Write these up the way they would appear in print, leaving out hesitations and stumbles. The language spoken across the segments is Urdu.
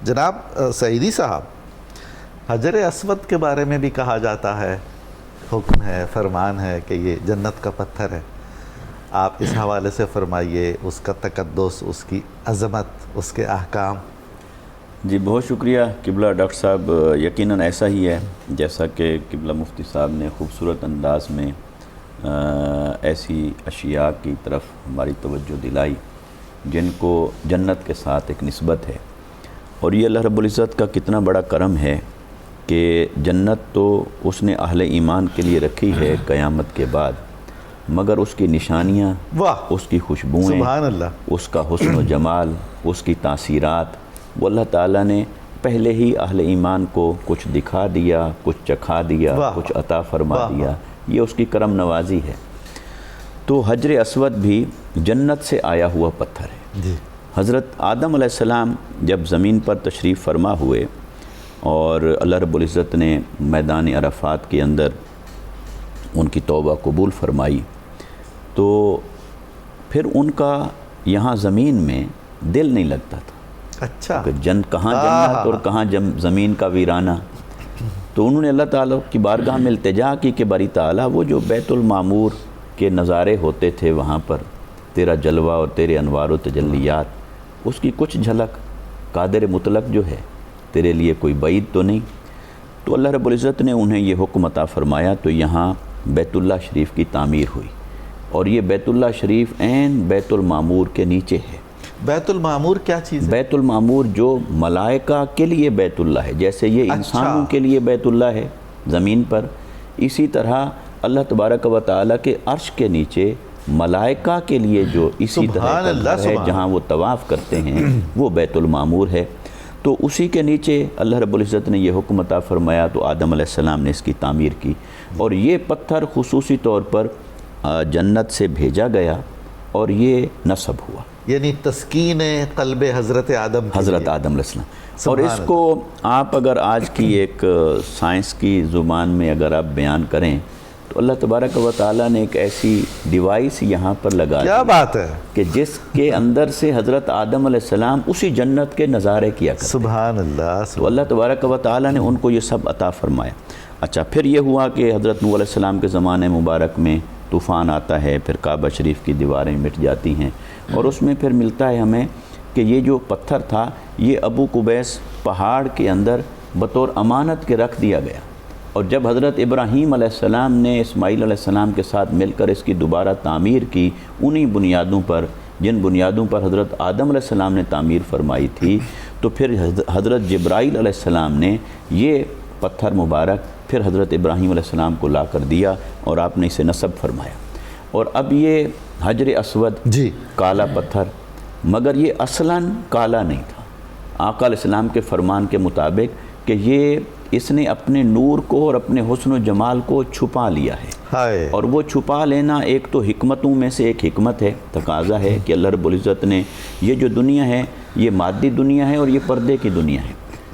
جناب سعیدی صاحب، حجر اسود کے بارے میں بھی کہا جاتا ہے، حکم ہے، فرمان ہے کہ یہ جنت کا پتھر ہے. آپ اس حوالے سے فرمائیے، اس کا تقدس، اس کی عظمت، اس کے احکام. جی بہت شکریہ قبلہ ڈاکٹر صاحب. یقیناً ایسا ہی ہے جیسا کہ قبلہ مفتی صاحب نے خوبصورت انداز میں ایسی اشیاء کی طرف ہماری توجہ دلائی جن کو جنت کے ساتھ ایک نسبت ہے. اور یہ اللہ رب العزت کا کتنا بڑا کرم ہے کہ جنت تو اس نے اہل ایمان کے لیے رکھی ہے قیامت کے بعد، مگر اس کی نشانیاں، اس کی خوشبوئیں، سبحان اللہ، اس کا حسن و جمال، اس کی تاثیرات، وہ اللہ تعالیٰ نے پہلے ہی اہل ایمان کو کچھ دکھا دیا، کچھ چکھا دیا، کچھ عطا فرما دیا. یہ اس کی کرم نوازی ہے. تو حجر اسود بھی جنت سے آیا ہوا پتھر ہے. جی. حضرت آدم علیہ السلام جب زمین پر تشریف فرما ہوئے اور اللہ رب العزت نے میدان عرفات کے اندر ان کی توبہ قبول فرمائی، تو پھر ان کا یہاں زمین میں دل نہیں لگتا تھا. اچھا. کہ کہاں جنت اور کہاں زمین کا ویرانہ. تو انہوں نے اللہ تعالیٰ کی بارگاہ میں التجا کی کہ باری تعالیٰ، وہ جو بیت المعمور کے نظارے ہوتے تھے وہاں پر، تیرا جلوہ اور تیرے انوار و تجلیات، اس کی کچھ جھلک قادر مطلق جو ہے تیرے لیے کوئی بعید تو نہیں. تو اللہ رب العزت نے انہیں یہ حکم عطا فرمایا. تو یہاں بیت اللہ شریف کی تعمیر ہوئی، اور یہ بیت اللہ شریف عین بیت المعمور کے نیچے ہے. بیت المعمور کیا چیز ہے؟ بیت المعمور جو ملائکہ کے لیے بیت اللہ ہے، جیسے یہ انسانوں کے لیے بیت اللہ ہے زمین پر، اسی طرح اللہ تبارک و تعالیٰ کے عرش کے نیچے ملائکہ کے لیے جو اسی طرح کا گھر ہے جہاں وہ طواف کرتے ہیں، وہ بیت المعمور ہے. تو اسی کے نیچے اللہ رب العزت نے یہ حکم عطا فرمایا. تو آدم علیہ السلام نے اس کی تعمیر کی، اور یہ پتھر خصوصی طور پر جنت سے بھیجا گیا اور یہ نصب ہوا، یعنی تسکین قلب حضرت آدم علیہ السلام. اور اس کو آپ اگر آج کی ایک سائنس کی زبان میں اگر آپ بیان کریں تو اللہ تبارک و تعالیٰ نے ایک ایسی ڈیوائس یہاں پر لگا دی، کیا بات ہے، کہ جس کے اندر سے حضرت آدم علیہ السلام اسی جنت کے نظارے کیا کرتے. سبحان اللہ. تو اللہ تبارک و تعالیٰ نے ان کو یہ سب عطا فرمایا. اچھا، پھر یہ ہوا کہ حضرت نوح علیہ السلام کے زمانے مبارک میں طوفان آتا ہے، پھر کعبہ شریف کی دیواریں مٹ جاتی ہیں، اور اس میں پھر ملتا ہے ہمیں کہ یہ جو پتھر تھا یہ ابو قبیس پہاڑ کے اندر بطور امانت کے رکھ دیا گیا. اور جب حضرت ابراہیم علیہ السلام نے اسماعیل علیہ السلام کے ساتھ مل کر اس کی دوبارہ تعمیر کی، انہی بنیادوں پر جن بنیادوں پر حضرت آدم علیہ السلام نے تعمیر فرمائی تھی، تو پھر حضرت جبرائیل علیہ السلام نے یہ پتھر مبارک پھر حضرت ابراہیم علیہ السلام کو لا کر دیا اور آپ نے اسے نصب فرمایا. اور اب یہ حجر اسود جی کالا پتھر، مگر یہ اصلاً کالا نہیں تھا. آقا علیہ السلام کے فرمان کے مطابق کہ یہ اس نے اپنے نور کو اور اپنے حسن و جمال کو چھپا لیا ہے. اور وہ چھپا لینا ایک تو حکمتوں میں سے ایک حکمت ہے، تقاضا ہے کہ اللہ رب العزت نے یہ جو دنیا ہے یہ مادی دنیا ہے اور یہ پردے کی دنیا ہے.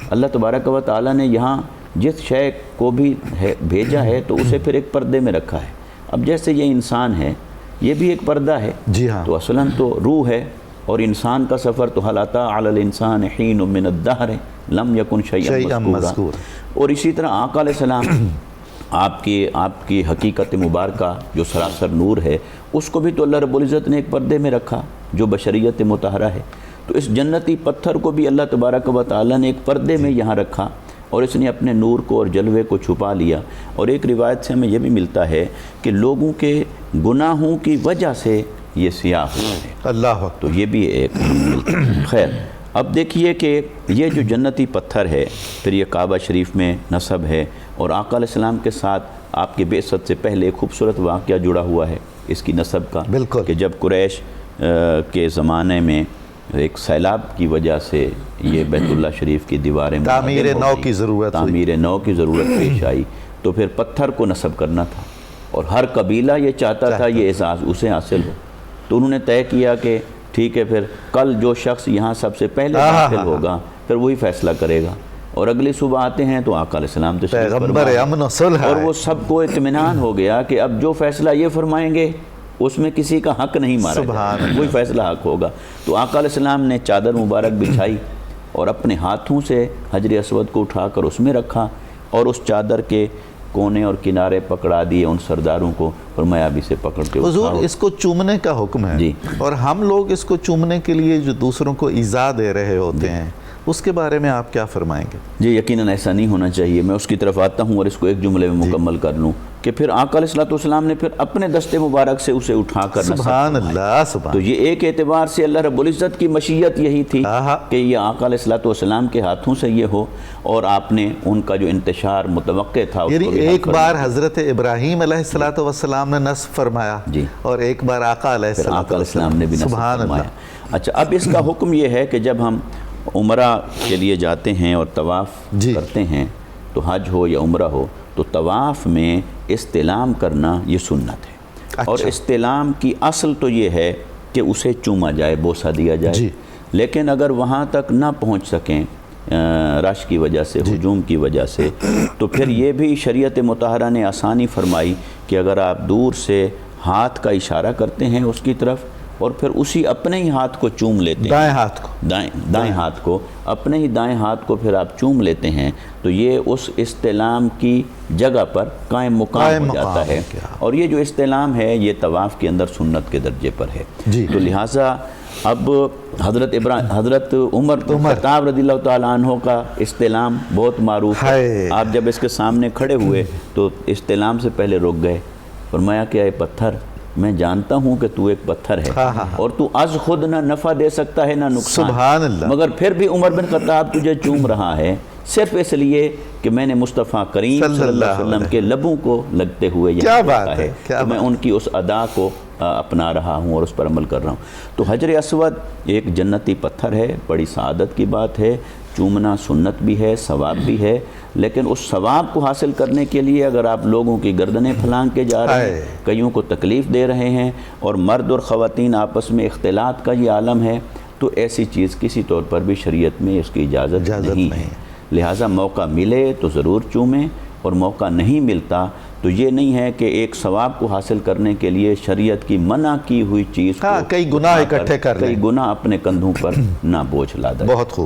اللہ تبارک و تعالیٰ نے یہاں جس شے کو بھی بھیجا ہے تو اسے پھر ایک پردے میں رکھا ہے. اب جیسے یہ انسان ہے، یہ بھی ایک پردہ ہے. جی ہاں. تو اصلاً تو روح ہے، اور انسان کا سفر تو حل اتی علی الانسان حین من الدہر لم یکن شیئا مذکورا. اور اسی طرح آقا علیہ السلام آپ کی حقیقت مبارکہ جو سراسر نور ہے، اس کو بھی تو اللہ رب العزت نے ایک پردے میں رکھا جو بشریت مطہرہ ہے. تو اس جنتی پتھر کو بھی اللہ تبارک و تعالیٰ نے ایک پردے میں یہاں رکھا، اور اس نے اپنے نور کو اور جلوے کو چھپا لیا. اور ایک روایت سے ہمیں یہ بھی ملتا ہے کہ لوگوں کے گناہوں کی وجہ سے یہ سیاہ ہوا ہے. اللہ. تو یہ بھی ایک خیر. اب دیکھیے کہ یہ جو جنتی پتھر ہے، پھر یہ کعبہ شریف میں نصب ہے، اور آقا علیہ السلام کے ساتھ آپ کی بعثت سے پہلے ایک خوبصورت واقعہ جڑا ہوا ہے اس کی نصب کا. بالکل. کہ جب قریش کے زمانے میں ایک سیلاب کی وجہ سے یہ بیت اللہ شریف کی دیواریں تعمیر نو کی ضرورت پیش آئی، تو پھر پتھر کو نصب کرنا تھا، اور ہر قبیلہ یہ چاہتا تھا یہ اعزاز اسے حاصل ہو. تو انہوں نے طے کیا کہ ٹھیک ہے، پھر کل جو شخص یہاں سب سے پہلے داخل ہوگا پھر وہی فیصلہ کرے گا. اور اگلی صبح آتے ہیں تو آقا علیہ السلام تشریف فرما، اور وہ سب کو اطمینان ہو گیا کہ اب جو فیصلہ یہ فرمائیں گے اس میں کسی کا حق نہیں مارا جائے، وہی فیصلہ حق ہوگا. تو آقا علیہ السلام نے چادر مبارک بچھائی اور اپنے ہاتھوں سے حجر اسود کو اٹھا کر اس میں رکھا اور اس چادر کے کونے اور کنارے پکڑا دیے ان سرداروں کو، فرمایا اب اسے پکڑ کے حضور اٹھاؤ۔ اس کو چومنے کا حکم ہے جی۔ اور ہم لوگ اس کو چومنے کے لیے جو دوسروں کو ایذا دے رہے ہوتے ہیں، اس کے بارے میں آپ کیا فرمائیں گے؟ جی یقیناً ایسا نہیں ہونا چاہیے۔ میں اس کی طرف آتا ہوں اور اس کو ایک جملے میں مکمل کر لوں کہ پھر آقا علیہ الصلوۃ والسلام نے پھر اپنے دست مبارک سے اسے اٹھا کر نصب سبحان فرمایا۔ اللہ، سبحان تو یہ ایک اعتبار سے اللہ رب العزت کی مشیت یہی تھی آہا۔ کہ یہ آقا علیہ الصلوۃ والسلام کے ہاتھوں سے یہ ہو، اور آپ نے ان کا جو انتشار متوقع تھا اس یعنی کو بھی حل ایک فرما بار حضرت ابراہیم علیہ الصلوۃ والسلام نے نصب فرمایا جی۔ اور ایک بار آقا علیہ پھر الصلوۃ آقا علیہ السلام نے بھی نصب سبحان فرمایا۔ اللہ۔ اچھا اب اس کا حکم یہ ہے کہ جب ہم عمرہ کے لیے جاتے ہیں اور طواف جی۔ کرتے ہیں، تو حج ہو یا عمرہ ہو، تو طواف میں استلام کرنا یہ سنت ہے۔ اور اچھا۔ استلام کی اصل تو یہ ہے کہ اسے چوما جائے، بوسہ دیا جائے۔ جی۔ لیکن اگر وہاں تک نہ پہنچ سکیں رش کی وجہ سے، ہجوم کی وجہ سے، تو پھر یہ بھی شریعت مطہرہ نے آسانی فرمائی کہ اگر آپ دور سے ہاتھ کا اشارہ کرتے ہیں اس کی طرف اور پھر اسی اپنے ہی ہاتھ کو چوم لیتے ہیں، دائیں ہاتھ کو، دائیں ہاتھ کو، اپنے ہی دائیں ہاتھ کو پھر آپ چوم لیتے ہیں، تو یہ اس استلام کی جگہ پر قائم مقام ہو جاتا ہے۔ اور یہ جو استلام ہے یہ طواف کے اندر سنت کے درجے پر ہے۔ جی۔ تو لہٰذا اب حضرت عمر بن خطاب رضی اللہ تعالیٰ عنہ کا استلام بہت معروف ہے۔ آپ جب اس کے سامنے کھڑے ہوئے تو استلام سے پہلے رک گئے، فرمایا کہ اے پتھر، میں جانتا ہوں کہ تو ایک پتھر ہے اور تو از خود نہ نفع دے سکتا ہے نہ نقصان، سبحان اللہ، مگر پھر بھی عمر بن خطاب تجھے چوم رہا ہے صرف اس لیے کہ میں نے مصطفیٰ کریم صلی اللہ علیہ وسلم کے لبوں کو لگتے ہوئے کیا بات دیکھا ہے، کیا تو میں ان کی اس ادا کو اپنا رہا ہوں اور اس پر عمل کر رہا ہوں۔ تو حجر اسود ایک جنتی پتھر ہے، بڑی سعادت کی بات ہے، چومنا سنت بھی ہے، ثواب بھی ہے، لیکن اس ثواب کو حاصل کرنے کے لیے اگر آپ لوگوں کی گردنیں پھلانگ کے جا رہے ہیں، کئیوں کو تکلیف دے رہے ہیں، اور مرد اور خواتین آپس میں اختلاط کا یہ عالم ہے، تو ایسی چیز کسی طور پر بھی شریعت میں اس کی اجازت نہیں ہے۔ لہٰذا موقع ملے تو ضرور چومیں، اور موقع نہیں ملتا تو یہ نہیں ہے کہ ایک ثواب کو حاصل کرنے کے لیے شریعت کی منع کی ہوئی چیز کو کئی گناہ اکٹھے کر لیں، کئی گناہ اپنے کندھوں پر نہ بوجھ لادا۔ بہت خوب۔